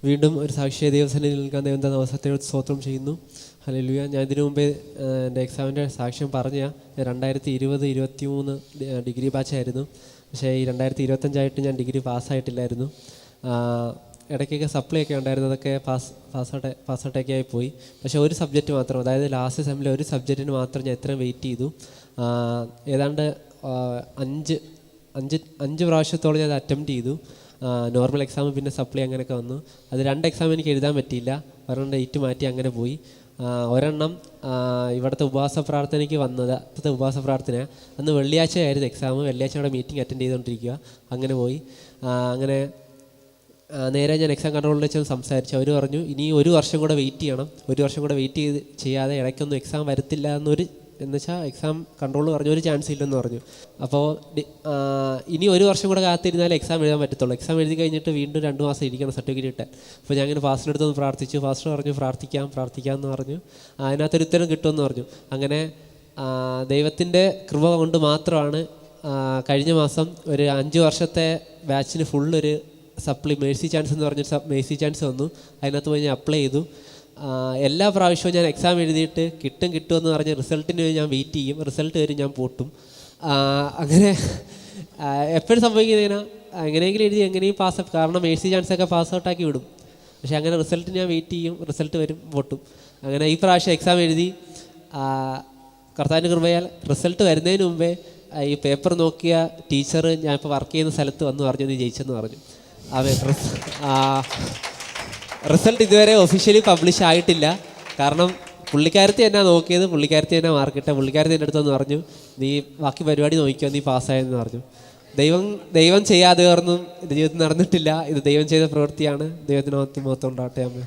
വീണ്ടും ഒരു സാക്ഷിയ ദൈവസന്നിധിയിൽ നിൽക്കാൻ ദൈവം തന്ന അവസരത്തെ സ്തോത്രം ചെയ്യുന്നു. ഹല്ലേലൂയ. ഞാൻ ഇതിനു മുമ്പേ എൻ്റെ എക്സാമിൻ്റെ സാക്ഷ്യം പറഞ്ഞ 2020-2023 ഡിഗ്രി ബാച്ചായിരുന്നു. പക്ഷേ ഈ 2025 ഞാൻ ഡിഗ്രി പാസ്സായിട്ടില്ലായിരുന്നു. ഇടയ്ക്കൊക്കെ സപ്ലൈ ഒക്കെ ഉണ്ടായിരുന്നു, അതൊക്കെ പാസ്ഔട്ടൊക്കെ ആയി പോയി. പക്ഷേ ഒരു സബ്ജക്റ്റ് മാത്രം, അതായത് ലാസ്റ്റ് സെമ്മിലെ ഒരു സബ്ജക്റ്റിന് മാത്രം ഞാൻ എത്രയും വെയിറ്റ് ചെയ്തു. ഏതാണ്ട് 5 പ്രാവശ്യത്തോളം ഞാൻ അത് അറ്റംപ്റ്റ് ചെയ്തു. നോർമൽ എക്സാം പിന്നെ സപ്ലൈ അങ്ങനെയൊക്കെ വന്നു. അത് 2 എക്സാം എനിക്ക് എഴുതാൻ പറ്റിയില്ല, ഒരെണ്ണം ഡേറ്റ് മാറ്റി അങ്ങനെ പോയി. ഒരെണ്ണം ഇവിടുത്തെ ഉപവാസ പ്രാർത്ഥനയ്ക്ക് വന്നത്, അപ്പോഴത്തെ ഉപവാസ പ്രാർത്ഥന അന്ന് വെള്ളിയാഴ്ചയായിരുന്നു എക്സാം. വെള്ളിയാഴ്ച അവിടെ മീറ്റിംഗ് അറ്റൻഡ് ചെയ്തുകൊണ്ടിരിക്കുക, അങ്ങനെ പോയി. അങ്ങനെ നേരെ ഞാൻ എക്സാം കൺട്രോളിൽ വെച്ച് സംസാരിച്ചു. അവർ പറഞ്ഞു ഇനി 1 വർഷം കൂടെ വെയിറ്റ് ചെയ്യണം, 1 വർഷം കൂടെ വെയിറ്റ് ചെയ്യാതെ ഇടയ്ക്കൊന്നും എക്സാം വരത്തില്ല എന്ന് വെച്ചാൽ എക്സാം കൺട്രോൾ പറഞ്ഞു ഒരു ചാൻസ് ഇല്ലെന്ന് പറഞ്ഞു. അപ്പോൾ ഇനി 1 വർഷം കൂടെ കാത്തിരുന്നാലേ എക്സാം എഴുതാൻ പറ്റത്തുള്ളൂ. എക്സാം എഴുതി കഴിഞ്ഞിട്ട് വീണ്ടും 2 മാസം ഇരിക്കണം സർട്ടിഫിക്കറ്റ് കിട്ടാൻ. അപ്പോൾ ഞാൻ ഇങ്ങനെ ഫാസ്റ്റിൻ്റെ അടുത്തൊന്ന് പ്രാർത്ഥിച്ചു. ഫാസ്റ്റർ പറഞ്ഞു പ്രാർത്ഥിക്കാം എന്ന് പറഞ്ഞു. അതിനകത്തൊരു ഉത്തരം കിട്ടുമെന്ന് പറഞ്ഞു. അങ്ങനെ ദൈവത്തിൻ്റെ കൃപ കൊണ്ട് മാത്രമാണ് കഴിഞ്ഞ മാസം ഒരു 5 വർഷത്തെ ബാച്ചിന് ഫുള്ളൊരു സപ്ലി മേഴ്സി ചാൻസ് എന്ന് പറഞ്ഞൊരു മേഴ്സി ചാൻസ് വന്നു. അതിനകത്ത് പോയി ഞാൻ അപ്ലൈ ചെയ്തു. എല്ലാ പ്രാവശ്യവും ഞാൻ എക്സാം എഴുതിയിട്ട് കിട്ടുമെന്ന് പറഞ്ഞ് റിസൾട്ടിന് ഞാൻ വെയിറ്റ് ചെയ്യും. റിസൾട്ട് വരും, ഞാൻ പൊട്ടും. അങ്ങനെ എപ്പോഴും സംഭവിക്കുന്നതിനാ എങ്ങനെയെങ്കിലും എഴുതി എങ്ങനെയും പാസ്, കാരണം മേഴ്സി ചാൻസൊക്കെ പാസ് ഔട്ടാക്കി വിടും. പക്ഷേ അങ്ങനെ റിസൾട്ടിന് ഞാൻ വെയിറ്റ് ചെയ്യും, റിസൾട്ട് വരും, പൊട്ടും. അങ്ങനെ ഈ പ്രാവശ്യം എക്സാം എഴുതി. കർത്താവിൻ്റെ കൃപയാൽ റിസൾട്ട് വരുന്നതിന് മുമ്പേ ഈ പേപ്പർ നോക്കിയ ടീച്ചർ ഞാൻ ഇപ്പോൾ വർക്ക് ചെയ്യുന്ന സ്ഥലത്ത് വന്ന് പറഞ്ഞു നീ ജയിച്ചെന്ന് പറഞ്ഞു. റിസൾട്ട് ഇതുവരെ ഒഫീഷ്യലി പബ്ലിഷ് ആയിട്ടില്ല. കാരണം പുള്ളിക്കാരത്തി എന്നാ നോക്കിയത്, പുള്ളിക്കാരത്തി എന്നാ മാർക്കിട്ട, പുള്ളിക്കാരത്തി എൻ്റെ അടുത്തെന്ന് പറഞ്ഞു നീ ബാക്കി പരിപാടി നോക്കിയോ, നീ പാസ്സായെന്ന് പറഞ്ഞു. ദൈവം ചെയ്യാതെ ഒന്നും എൻ്റെ ജീവിതത്തിൽ നടന്നിട്ടില്ല. ഇത് ദൈവം ചെയ്ത പ്രവൃത്തിയാണ്. ദൈവത്തിന് മഹത്വം ഉണ്ടാകട്ടെ. അമ്മ.